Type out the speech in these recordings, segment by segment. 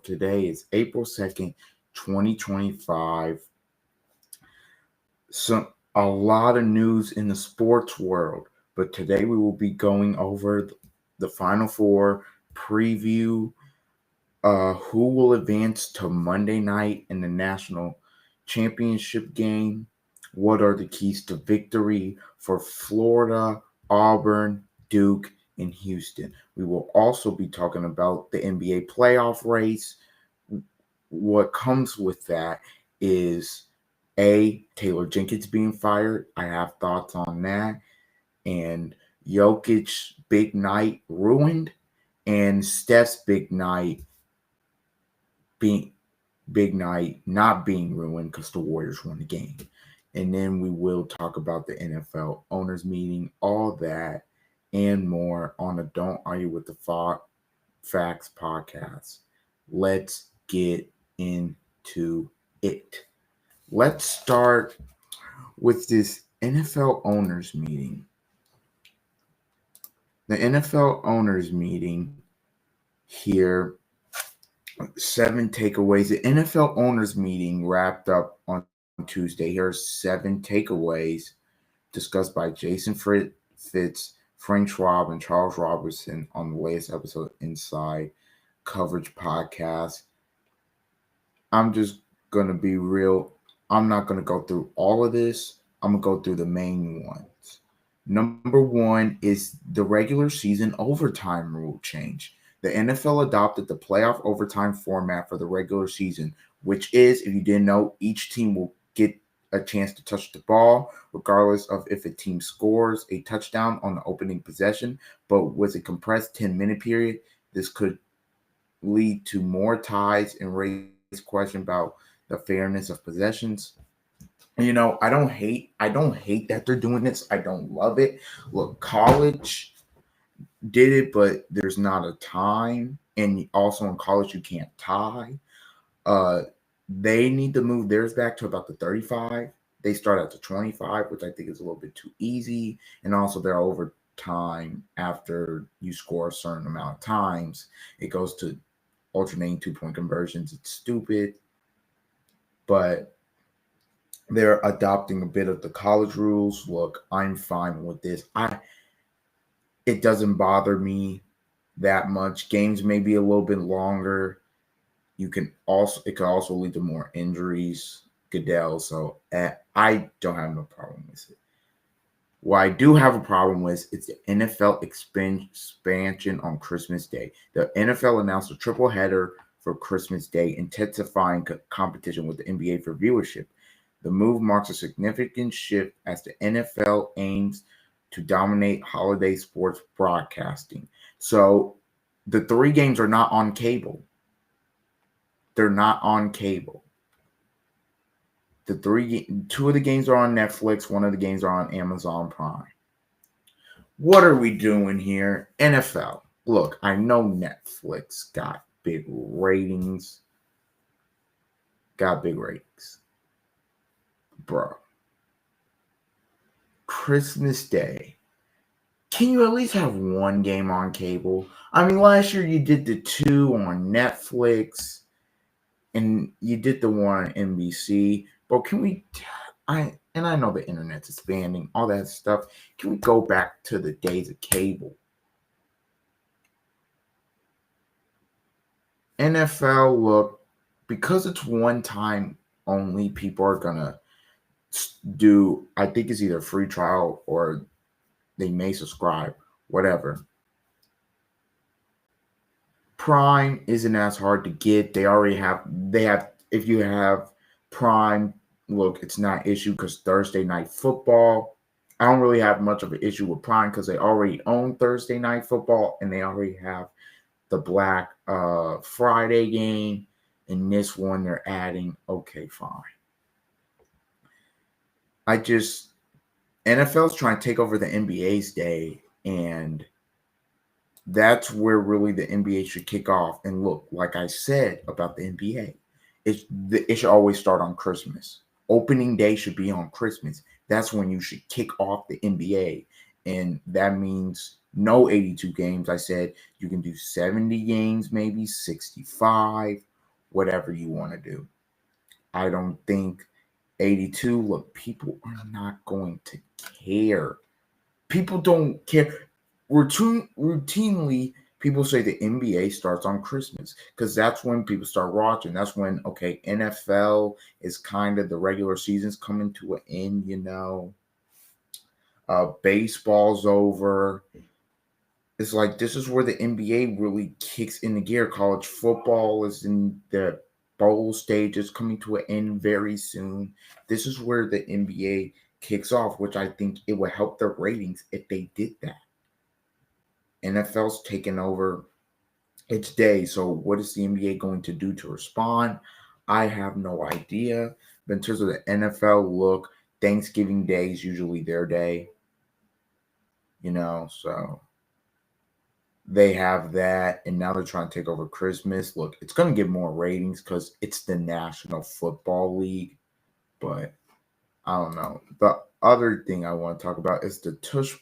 Today is April 2nd, 2025. A lot of news in the sports world, but today we will be going over the Final Four preview, who will advance to Monday night in the national championship game, what are the keys to victory for Florida, Auburn, Duke, and Houston. We will also be talking about the NBA playoff race. What comes with that is Taylor Jenkins being fired. I have thoughts on that. And Jokic's big night ruined, and Steph's big night not being ruined because the Warriors won the game. And then we will talk about the NFL owners meeting, all that and more on the Don't Argue with the Facts podcast. Let's get into it. Let's start with this NFL owners meeting. The NFL owners meeting here, 7 takeaways. The NFL owners meeting wrapped up on Tuesday. Here are 7 takeaways discussed by Jason Fitz, Frank Schwab, and Charles Robertson on the latest episode of Inside Coverage Podcast. I'm just going to be real. I'm not going to go through all of this. I'm going to go through the main ones. Number 1 is the regular season overtime rule change. The NFL adopted the playoff overtime format for the regular season, which is, if you didn't know, each team will get a chance to touch the ball, regardless of if a team scores a touchdown on the opening possession. But with a compressed 10-minute period, this could lead to more ties and raise question about the fairness of possessions. You know, I don't hate that they're doing this. I don't love it. Look, college did it, but there's not a time, and also in college you can't tie. They need to move theirs back to about the 35. They start at the 25, which I think is a little bit too easy, and also they're overtime after you score a certain amount of times. It goes to alternating 2-point conversions. It's stupid, but they're adopting a bit of the college rules. Look, I'm fine with this. It doesn't bother me that much. Games may be a little bit longer. It could also lead to more injuries. Goodell. So I don't have no problem with it. What I do have a problem with is the NFL expansion on Christmas Day. The NFL announced a triple header for Christmas Day, intensifying competition with the NBA for viewership. The move marks a significant shift as the NFL aims to dominate holiday sports broadcasting. So the 3 games are not on cable. They're not on cable. 2 of the games are on Netflix. 1 of the games are on Amazon Prime. What are we doing here? NFL. Look, I know Netflix got big ratings. Bro. Christmas Day. Can you at least have 1 game on cable? I mean, last year you did the 2 on Netflix, and you did the 1 on NBC. But can we? I know the internet's expanding, all that stuff. Can we go back to the days of cable? NFL, look, because it's 1 time only, people are gonna do. I think it's either free trial or they may subscribe, whatever. Prime isn't as hard to get. They have, if you have Prime, look, it's not an issue because Thursday Night Football. I don't really have much of an issue with Prime because they already own Thursday Night Football and they already have the Black Friday game. And this one they're adding, okay, fine. NFL's trying to take over the NBA's day, and that's where really the NBA should kick off. And look, like I said about the NBA, it should always start on Christmas. Opening day should be on Christmas. That's when you should kick off the NBA. And that means no 82 games. I said you can do 70 games, maybe 65, whatever you want to do. I don't think 82, look, people are not going to care. People don't care. Routinely, people say the NBA starts on Christmas because that's when people start watching. That's when, okay, NFL is kind of the regular season's coming to an end. Baseball's over. It's like this is where the NBA really kicks into gear. College football is in the bowl stages, coming to an end very soon. This is where the NBA kicks off, which I think it would help their ratings if they did that. NFL's taken over its day, so what is the NBA going to do to respond? I have no idea. But in terms of the NFL, look, Thanksgiving Day is usually their day, so they have that, and now they're trying to take over Christmas. Look, it's going to get more ratings because it's the National Football League, but I don't know. The other thing I want to talk about is the tush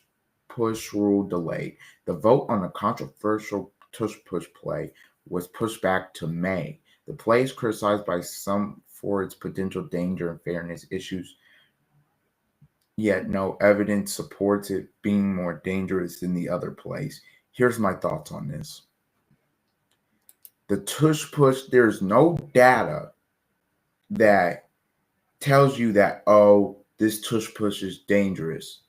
push rule delayed. The vote on the controversial tush push play was pushed back to May. The play is criticized by some for its potential danger and fairness issues, yet no evidence supports it being more dangerous than the other plays. Here's my thoughts on this. The tush push, there's no data that tells you that, oh, this tush push is dangerous.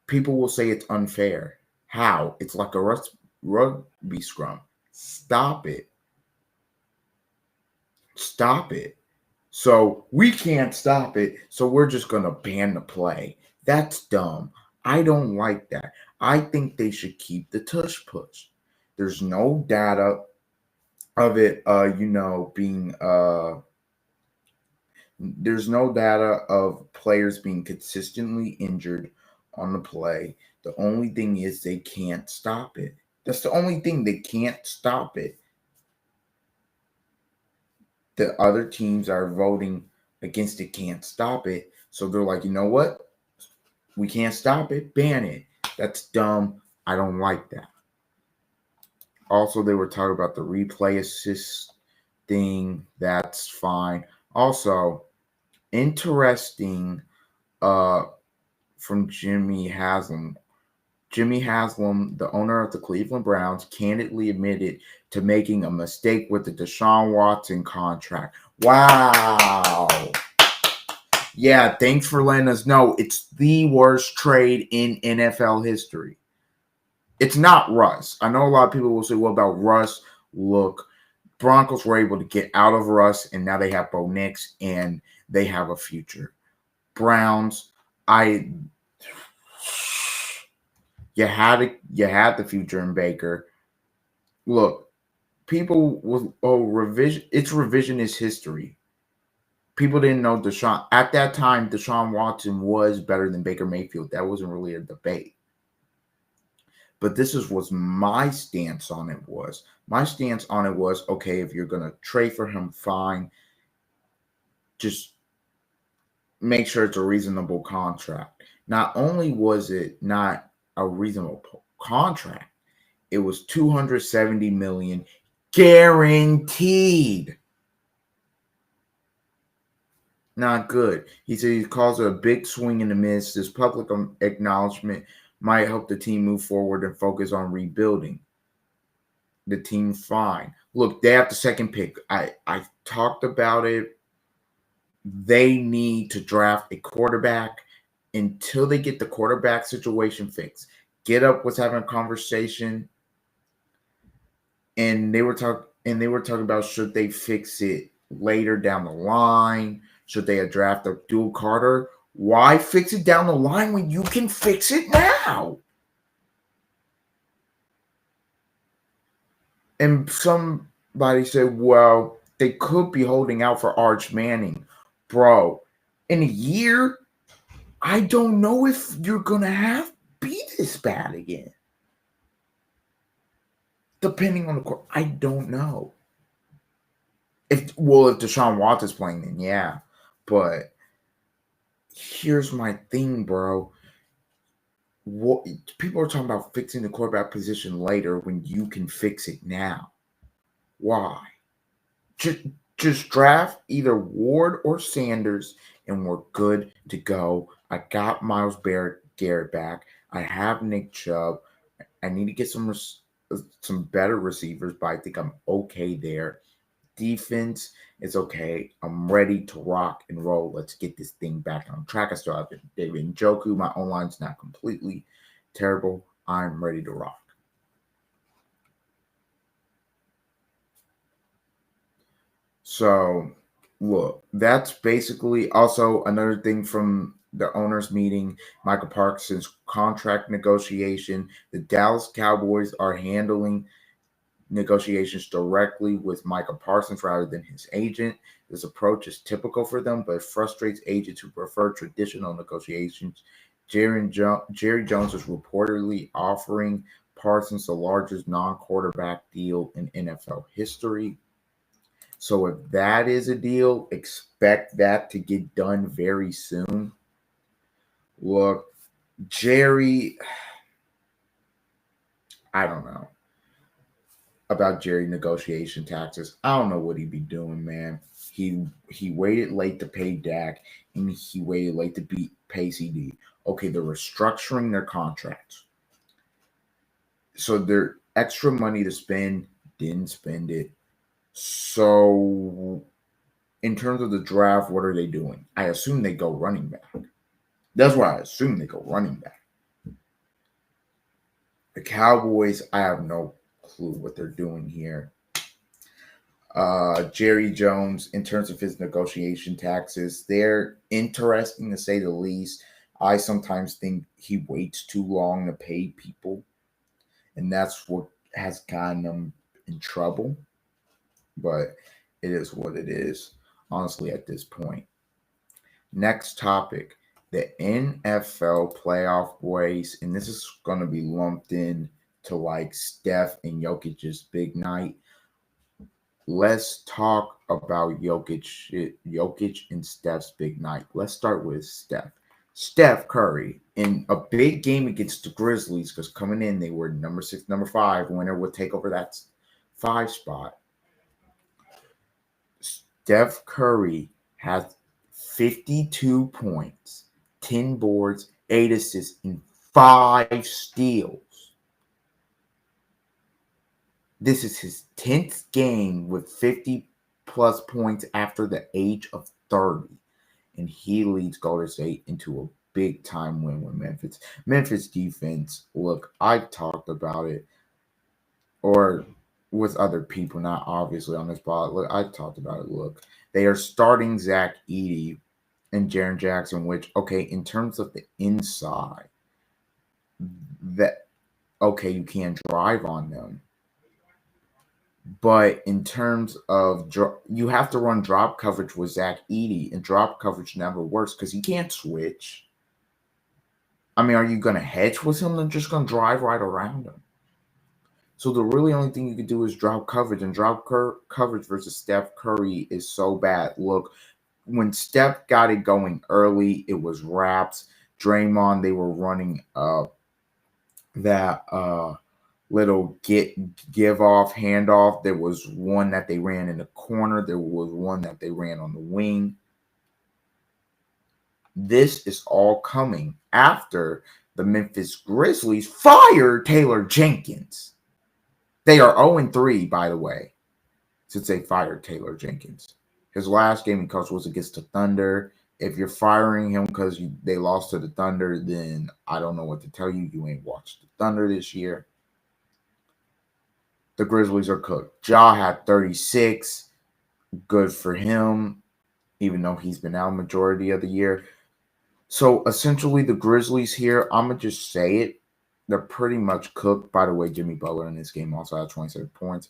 People will say it's unfair. How? It's like a rugby scrum. Stop it. Stop it. So we can't stop it, so we're just going to ban the play. That's dumb. I don't like that. I think they should keep the tush push. There's no data of it, being there's no data of players being consistently injured on the play. The only thing is they can't stop it. That's the only thing. They can't stop it. The other teams are voting against it, can't stop it. So they're like, you know what? We can't stop it. Ban it. That's dumb. I don't like that. Also, they were talking about the replay assist thing. That's fine. Also, interesting from Jimmy Haslam. Jimmy Haslam, the owner of the Cleveland Browns, candidly admitted to making a mistake with the Deshaun Watson contract. Wow. Yeah, thanks for letting us know. It's the worst trade in NFL history. It's not Russ. I know a lot of people will say, what about Russ? Look, Broncos were able to get out of Russ, and now they have Bo Nix, and they have a future. Browns, you had the future in Baker. Look, people will revision. It's revisionist history. People didn't know Deshaun at that time. Deshaun Watson was better than Baker Mayfield. That wasn't really a debate. But this was my stance on it. My stance on it was, okay, if you're gonna trade for him, fine. Just make sure it's a reasonable contract. Not only was it not a reasonable contract, it was $270 million guaranteed. Not good. He said he calls it a big swing and a miss. This public acknowledgement might help the team move forward and focus on rebuilding. The team fine. Look, they have the second pick. I talked about it. They need to draft a quarterback until they get the quarterback situation fixed. Get Up was having a conversation, and they were talking about should they fix it later down the line? Should they draft Abdul Carter? Why fix it down the line when you can fix it now? And somebody said, well, they could be holding out for Arch Manning. Bro, in a year, I don't know if you're going to be this bad again. Depending on the court, I don't know. If Deshaun Watson's playing, then yeah. But here's my thing, bro. What people are talking about fixing the quarterback position later when you can fix it now. Why? Just draft either Ward or Sanders, and we're good to go. I got Miles Garrett back. I have Nick Chubb. I need to get some better receivers, but I think I'm okay there. Defense is okay. I'm ready to rock and roll. Let's get this thing back on track. I still have David Njoku. My O-line's not completely terrible. I'm ready to rock. So, look, that's basically also another thing from the owners' meeting. Michael Parsons' contract negotiation. The Dallas Cowboys are handling negotiations directly with Michael Parsons rather than his agent. This approach is typical for them, but it frustrates agents who prefer traditional negotiations. Jerry Jones is reportedly offering Parsons the largest non-quarterback deal in NFL history. So if that is a deal, expect that to get done very soon. Look, Jerry, I don't know about Jerry negotiation taxes. I don't know what he'd be doing, man. He waited late to pay Dak, and he waited late to pay CD. Okay, they're restructuring their contracts, so they're extra money to spend. Didn't spend it. So in terms of the draft, what are they doing? I assume they go running back. That's why I assume they go running back. The Cowboys, I have no clue what they're doing here. Jerry Jones, in terms of his negotiation taxes, they're interesting to say the least. I sometimes think he waits too long to pay people, and that's what has gotten them in trouble. But it is what it is, honestly, at this point. Next topic, the NFL playoff race, and this is going to be lumped in to like Steph and Jokic's big night. Let's talk about Jokic and Steph's big night. Let's start with Steph. Steph Curry in a big game against the Grizzlies, because coming in they were number 6, number 5. Winner would take over that 5 spot. Steph Curry has 52 points, 10 boards, 8 assists, and 5 steals. This is his 10th game with 50 plus points after the age of 30. And he leads Golden State into a big time win with Memphis. Memphis defense, look, I've talked about it, or with other people, not obviously on this spot. Look, I talked about it. Look, they are starting Zach Edey and Jaren Jackson, which, okay, in terms of the inside, that, okay, you can drive on them. But in terms of you have to run drop coverage with Zach Edey, and drop coverage never works because he can't switch. I mean, are you going to hedge with him? They're just going to drive right around him. So the really only thing you can do is drop coverage, and drop coverage versus Steph Curry is so bad. Look, when Steph got it going early, it was wraps. Draymond, they were running that little give off handoff. There was one that they ran in the corner. There was one that they ran on the wing. This is all coming after the Memphis Grizzlies fired Taylor Jenkins. They are 0-3, by the way, since they fired Taylor Jenkins. His last game he coached was against the Thunder. If you're firing him because they lost to the Thunder, then I don't know what to tell you. You ain't watched the Thunder this year. The Grizzlies are cooked. Ja had 36. Good for him, even though he's been out majority of the year. So essentially, the Grizzlies here, I'm going to just say it. They're pretty much cooked. By the way, Jimmy Butler in this game also had 27 points.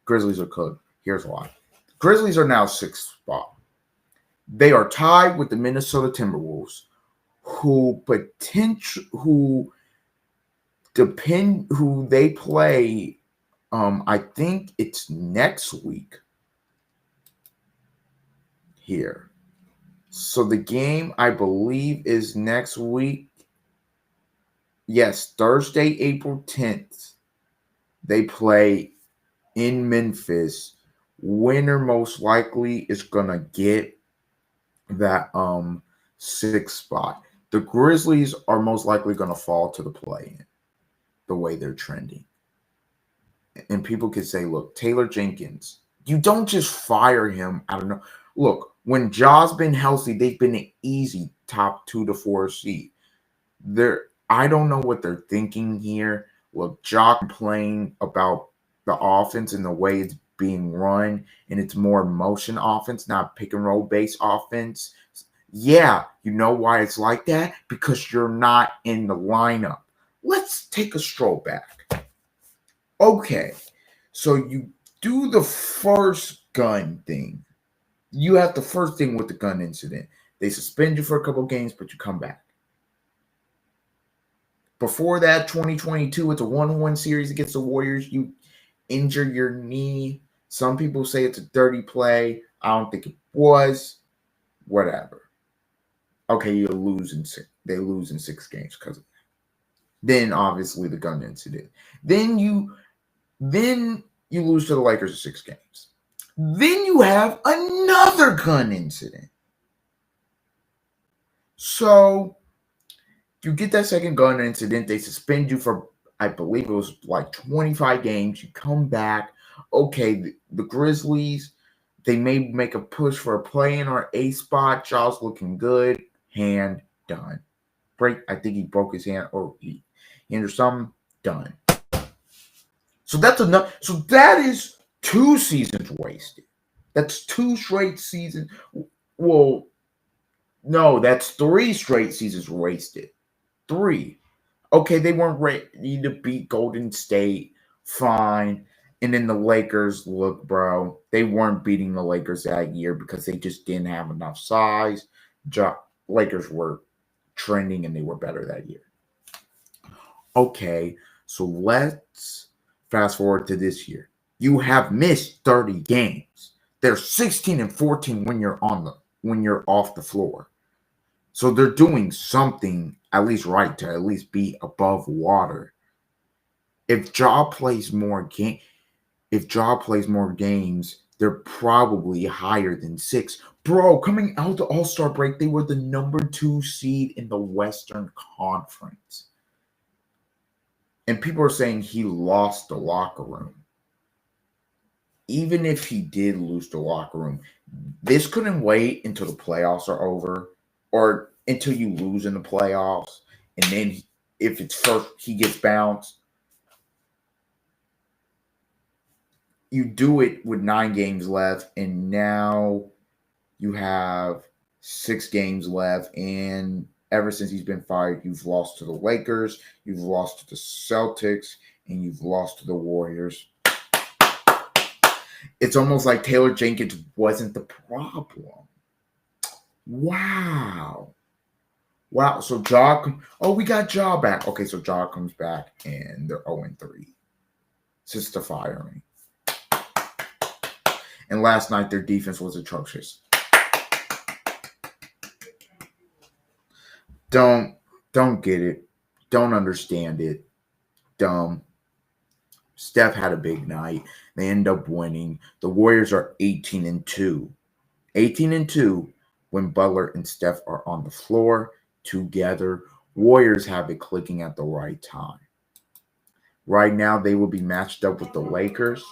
Grizzlies are cooked. Here's why. Grizzlies are now 6th spot. They are tied with the Minnesota Timberwolves, who they play. I think it's next week here. So the game, I believe, is next week. Yes, Thursday, April 10th. They play in Memphis Winner most likely is gonna get that 6th spot. The Grizzlies are most likely gonna fall to the play-in the way they're trending. And people could say, look, Taylor Jenkins, you don't just fire him. I don't know. Look, when Ja's been healthy, they've been an easy top 2 to 4 seed. I don't know what they're thinking here. Look, Ja complained about the offense and the way it's being run, and it's more motion offense, not pick and roll based offense. Yeah, you know why it's like that? Because you're not in the lineup. Let's take a stroll back. Okay, so you do the first gun thing. You have the first thing with the gun incident. They suspend you for a couple games, but you come back. Before that, 2022, it's a 1-1 series against the Warriors. You injure your knee. Some people say it's a dirty play. I don't think it was. Whatever. Okay, you lose in six. They lose in 6 games because of that. Then obviously the gun incident. Then you lose to the Lakers in 6 games. Then you have another gun incident. So you get that second gun incident. They suspend you for, I believe it was like 25 games. You come back. Okay, the Grizzlies, they may make a push for a play-in or a spot. Ja's looking good. Hand done. I think he broke his hand or he injured something. Done. So that's enough. So that is 2 seasons wasted. That's 2 straight seasons. Well, no, that's 3 straight seasons wasted. 3. Okay, they weren't ready to beat Golden State. Fine. And then the Lakers, look, bro, they weren't beating the Lakers that year because they just didn't have enough size. Lakers were trending and they were better that year. Okay, so let's fast forward to this year. You have missed 30 games. They're 16 and 14 when you're off the floor. So they're doing something at least right to at least be above water. If Ja plays more games, they're probably higher than 6. Bro, coming out the All-Star break, they were the number 2 seed in the Western Conference. And people are saying he lost the locker room. Even if he did lose the locker room, this couldn't wait until the playoffs are over or until you lose in the playoffs. And then if it's first, he gets bounced. You do it with 9 games left, and now you have 6 games left. And ever since he's been fired, you've lost to the Lakers, you've lost to the Celtics, and you've lost to the Warriors. It's almost like Taylor Jenkins wasn't the problem. Wow. So we got Ja back. Okay, so Ja comes back and they're 0-3 since the firing. And last night their defense was atrocious. Don't get it. Don't understand it. Dumb. Steph had a big night. They end up winning. The Warriors are 18-2. 18-2 when Butler and Steph are on the floor together. Warriors have it clicking at the right time. Right now, they will be matched up with the Lakers,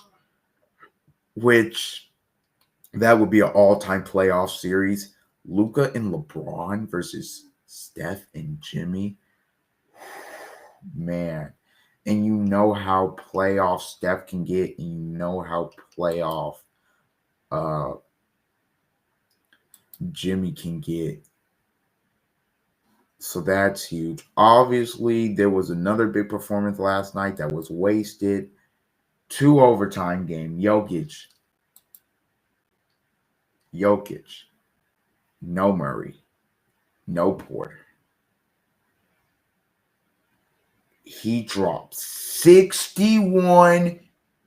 which that would be an all-time playoff series. Luka and LeBron versus Steph and Jimmy. Man. And you know how playoff Steph can get, and you know how playoff Jimmy can get. So that's huge. Obviously, there was another big performance last night that was wasted. 2 overtime game. Jokic. No Murray. No Porter. He dropped 61,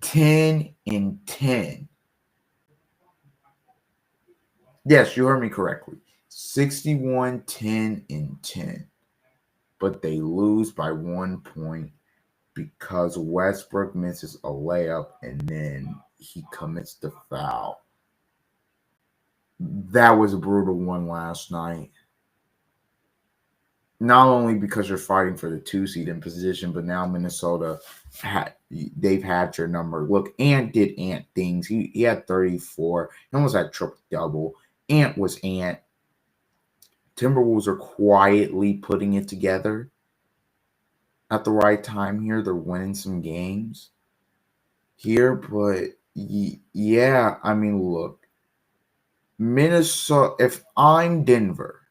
10, and 10. Yes, you heard me correctly. 61, 10, and 10. But they lose by 1 point because Westbrook misses a layup and then he commits the foul. That was a brutal one last night. Not only because you're fighting for the 2 seed in position, but now Minnesota they've had your number. Look, Ant did Ant things. He had 34. He almost had triple double. Ant was Ant. Timberwolves are quietly putting it together at the right time here. They're winning some games here, but yeah, I mean, look, Minnesota. If I'm Denver,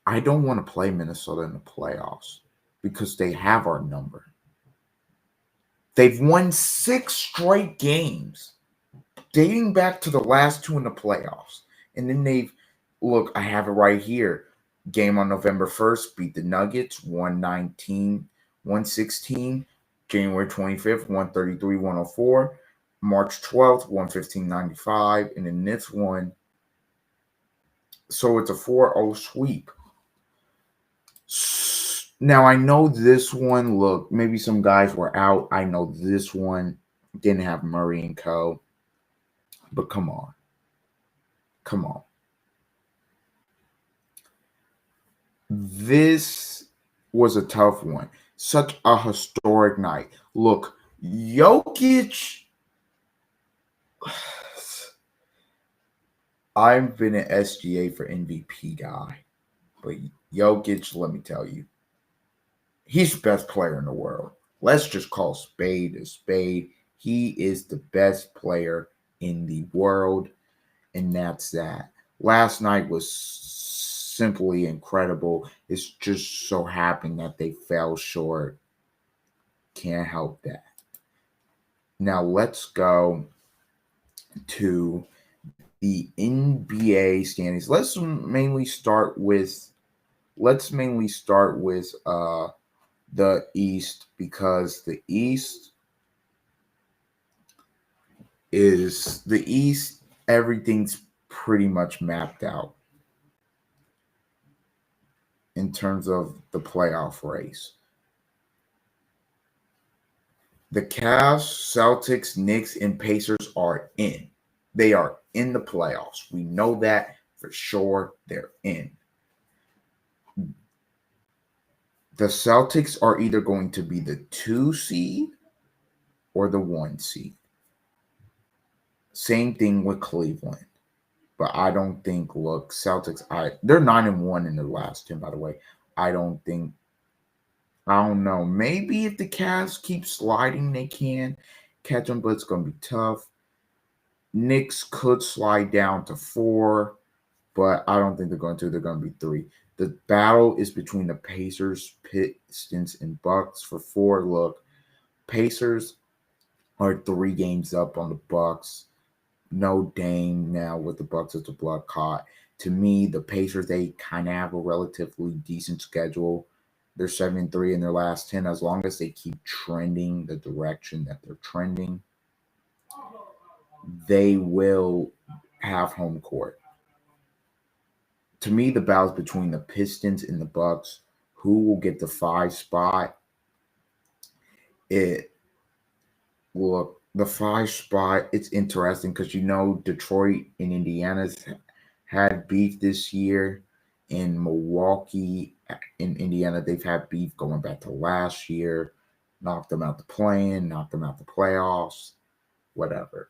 I don't want to play Minnesota in the playoffs because they have our number. They've won 6 straight games dating back to the last 2 in the playoffs. And then look, I have it right here. Game on November 1st, beat the Nuggets 119-116. January 25th, 133-104. March 12th, 115-95. And then this one. So it's a 4-0 sweep. Now, I know this one, look, maybe some guys were out. I know this one didn't have Murray and co. But come on. Come on. This was a tough one. Such a historic night. Look, Jokic. I've been an SGA for MVP guy. But Jokic, let me tell you, he's the best player in the world. Let's just call spade a spade. He is the best player in the world, and that's that. Last night was simply incredible. It's just so happened that they fell short. Can't help that. Now let's go to the NBA standings. Let's mainly start with the East, because the East, everything's pretty much mapped out in terms of the playoff race. The Cavs, Celtics, Knicks, and Pacers are in. They are in the playoffs. We know that for sure. They're in. The Celtics are either going to be the 2 seed or the 1 seed. Same thing with Cleveland. But I don't think, look, Celtics, they're 9-1 in their last 10, by the way. I don't know. Maybe if the Cavs keep sliding, they can catch them, but it's going to be tough. Knicks could slide down to 4, but I don't think they're going to. They're going to be 3. The battle is between the Pacers, Pistons, and Bucks for 4. Look, Pacers are 3 games up on the Bucks. No Dame now with the Bucks as the blood caught. To me, the Pacers, they kind of have a relatively decent schedule. They're 7-3 in their last 10. As long as they keep trending the direction that they're trending, they will have home court. To me, the battle's between the Pistons and the Bucks. Who will get the 5 spot? The 5 spot, it's interesting because Detroit and Indiana's had beef this year. In Milwaukee and Indiana, they've had beef going back to last year. Knocked them out the play-in, knocked them out the playoffs, whatever.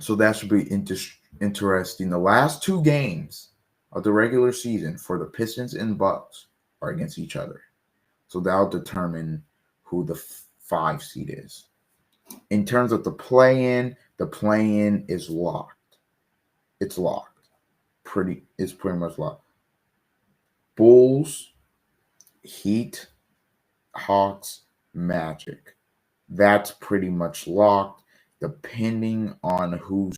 So that should be interesting. The last 2 games of the regular season for the Pistons and Bucks are against each other. So that'll determine who the 5 seed is. In terms of the play-in is locked. It's locked. It's pretty much locked. Bulls, Heat, Hawks, Magic. That's pretty much locked. Depending on who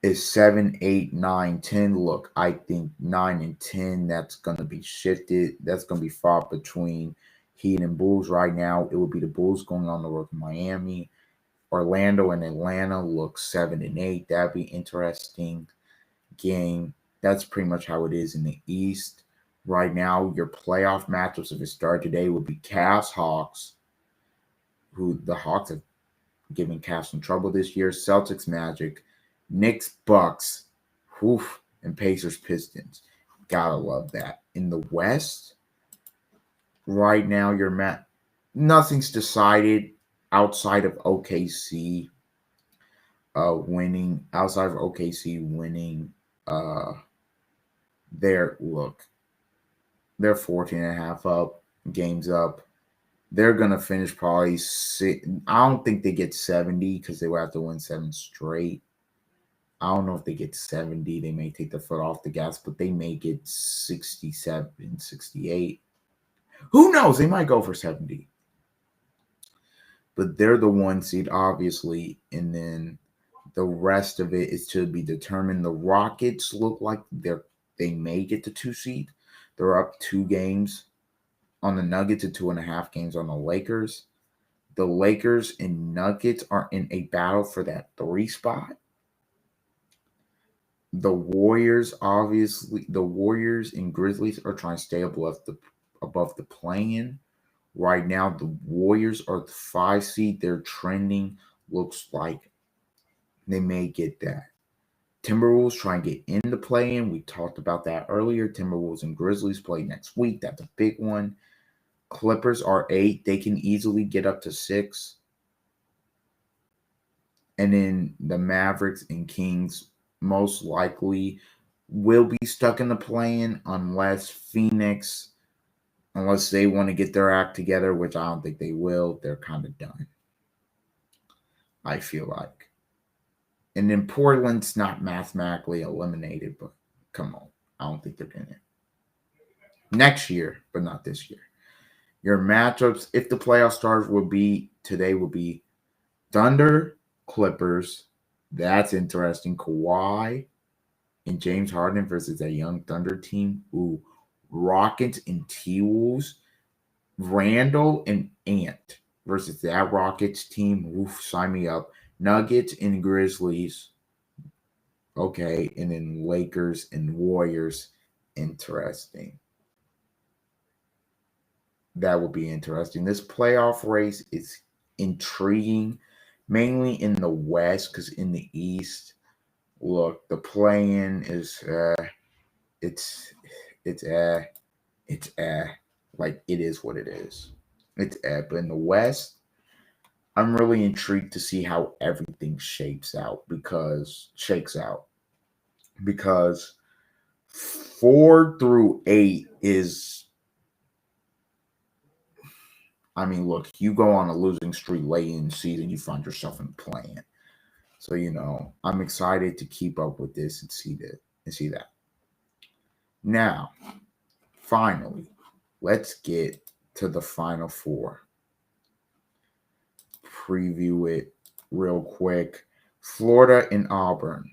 is 7, 8, 9, 10. Look, I think 9 and 10, that's going to be shifted. That's going to be fought between Heat and Bulls right now. It would be the Bulls going on the road to Miami. Orlando and Atlanta look 7 and 8. That'd be interesting game. That's pretty much how it is in the East. Right now, your playoff matchups, if it started today, would be Cavs Hawks, who the Hawks have given Cavs some trouble this year, Celtics Magic, Knicks Bucks, and Pacers Pistons. Gotta love that. In the West, right now, nothing's decided outside of OKC winning. Outside of OKC winning, they're 14.5 up, games up. They're gonna finish probably I don't think they get 70 because they will have to win 7 straight. I don't know if they get 70. They may take the foot off the gas, but they may get 67, 68. Who knows? They might go for 70. But they're the 1 seed, obviously. And then the rest of it is to be determined. The Rockets look like they may get the 2 seed. They're up 2 games on the Nuggets and 2.5 games on the Lakers. The Lakers and Nuggets are in a battle for that 3 spot. The Warriors and Grizzlies are trying to stay above the play-in. Right now, the Warriors are the 5 seed. They're trending. Looks like they may get that. Timberwolves try and get in the play-in. We talked about that earlier. Timberwolves and Grizzlies play next week. That's a big one. Clippers are 8. They can easily get up to 6. And then the Mavericks and Kings most likely will be stuck in the play-in unless they want to get their act together, which I don't think they will. They're kind of done, I feel like. And then Portland's not mathematically eliminated, but come on. I don't think they're in it. Next year, but not this year. Your matchups, if the playoff stars today will be Thunder, Clippers. That's interesting. Kawhi and James Harden versus that young Thunder team. Ooh. Rockets and T-Wolves. Randall and Ant versus that Rockets team. Oof, sign me up. Nuggets and Grizzlies. Okay. And then Lakers and Warriors. Interesting. That would be interesting. This playoff race is intriguing, mainly in the West, because in the East, look, the play-in is it's like it is what it is. But in the West, I'm really intrigued to see how everything shakes out because 4 through 8 is. I mean, look, you go on a losing streak late in the season, you find yourself in playing. So, I'm excited to keep up with this and see that. Now, finally, let's get to the Final Four. Preview it real quick. Florida and Auburn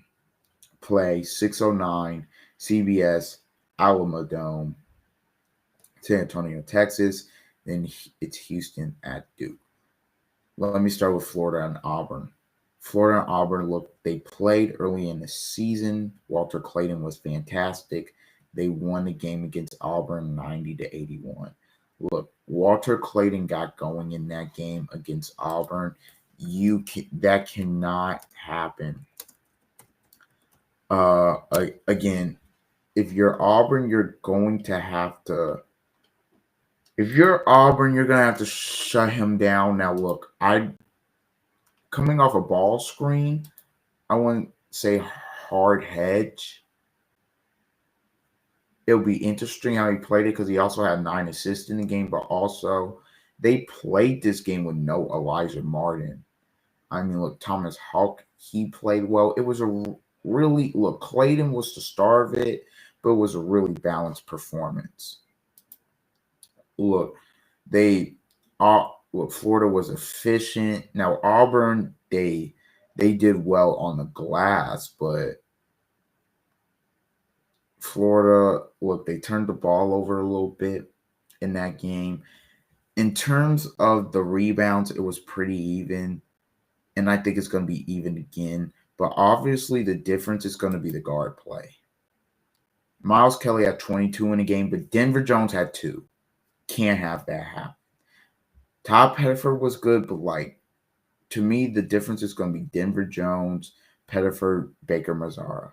play 6:09 CBS Alamodome, San Antonio, Texas. Then it's Houston at Duke. Let me start with Florida and Auburn. Florida and Auburn, they played early in the season. Walter Clayton was fantastic. They won the game against Auburn 90-81. Look, Walter Clayton got going in that game against Auburn. That cannot happen. Again, if you're Auburn, you're going to have to. If you're Auburn, you're gonna have to shut him down. Now, look, coming off a ball screen, I wouldn't say hard hedge. It'll be interesting how he played it because he also had 9 assists in the game, but also they played this game with no Elijah Martin. I mean, look, Thomas Hawk, he played well. It was Clayton was the star of it, but it was a really balanced performance. Look, Florida was efficient. Now Auburn, they did well on the glass, but Florida, they turned the ball over a little bit in that game. In terms of the rebounds, it was pretty even, and I think it's going to be even again. But obviously, the difference is going to be the guard play. Miles Kelly had 22 in a game, but Denver Jones had 2. Can't have that happen. Todd Pettiford was good, but to me, the difference is going to be Denver Jones, Pettiford, Baker Mazara.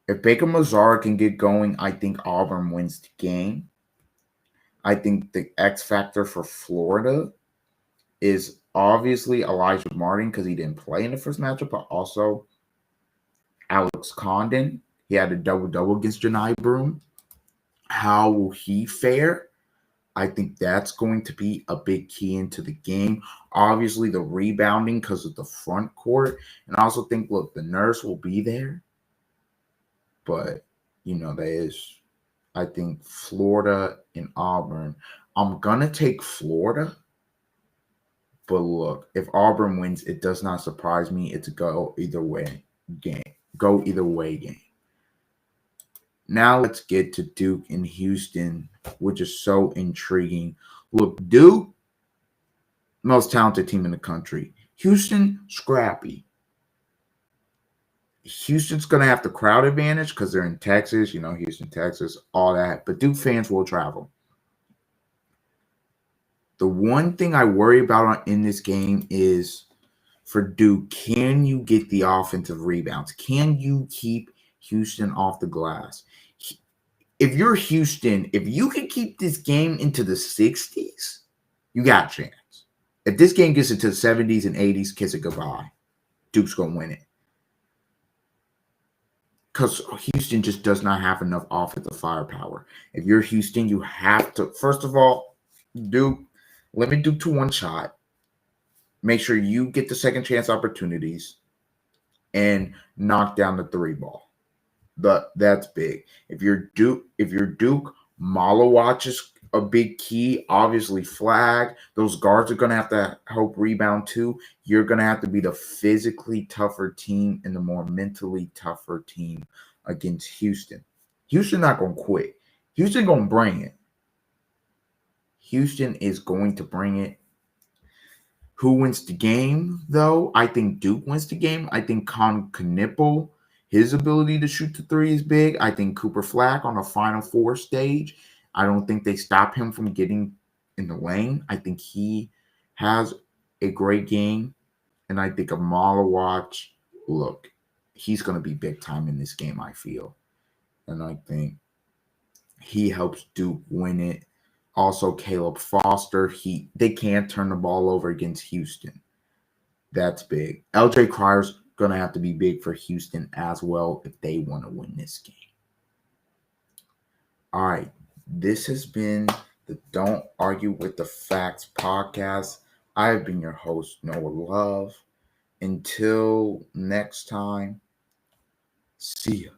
If Baker Mazara can get going, I think Auburn wins the game. I think the X factor for Florida is obviously Elijah Martin because he didn't play in the first matchup, but also Alex Condon. He had a double-double against Janai Broome. How will he fare? I think that's going to be a big key into the game. Obviously, the rebounding because of the front court. And I also think, look, the nurse will be there. But, that is, I think, Florida and Auburn. I'm going to take Florida. But look, if Auburn wins, it does not surprise me. It's a go either way game. Now let's get to Duke and Houston, which is so intriguing. Look, Duke, most talented team in the country. Houston, scrappy. Houston's going to have the crowd advantage because they're in Texas, Houston, Texas, all that. But Duke fans will travel. The one thing I worry about in this game is for Duke, can you get the offensive rebounds? Can you keep Houston off the glass? If you're Houston, if you can keep this game into the 60s, you got a chance. If this game gets into the 70s and 80s, kiss it goodbye. Duke's going to win it. Because Houston just does not have enough offensive firepower. If you're Houston, you have to, first of all, limit Duke to one shot. Make sure you get the second chance opportunities and knock down the 3 ball. That's big. If you're Duke, Malo watch is a big key. Obviously, flag. Those guards are going to have to help rebound too. You're going to have to be the physically tougher team and the more mentally tougher team against Houston. Houston not going to quit. Houston going to bring it. Houston is going to bring it. Who wins the game, though? I think Duke wins the game. I think Con Knipple, his ability to shoot the 3 is big. I think Cooper Flack on the Final Four stage, I don't think they stop him from getting in the lane. I think he has a great game. And I think Amala Watch, look, he's going to be big time in this game, I feel. And I think he helps Duke win it. Also, Caleb Foster, they can't turn the ball over against Houston. That's big. LJ Cryer's going to have to be big for Houston as well if they want to win this game. All right. This has been the Don't Argue with the Facts podcast. I have been your host, Noah Love. Until next time, see ya.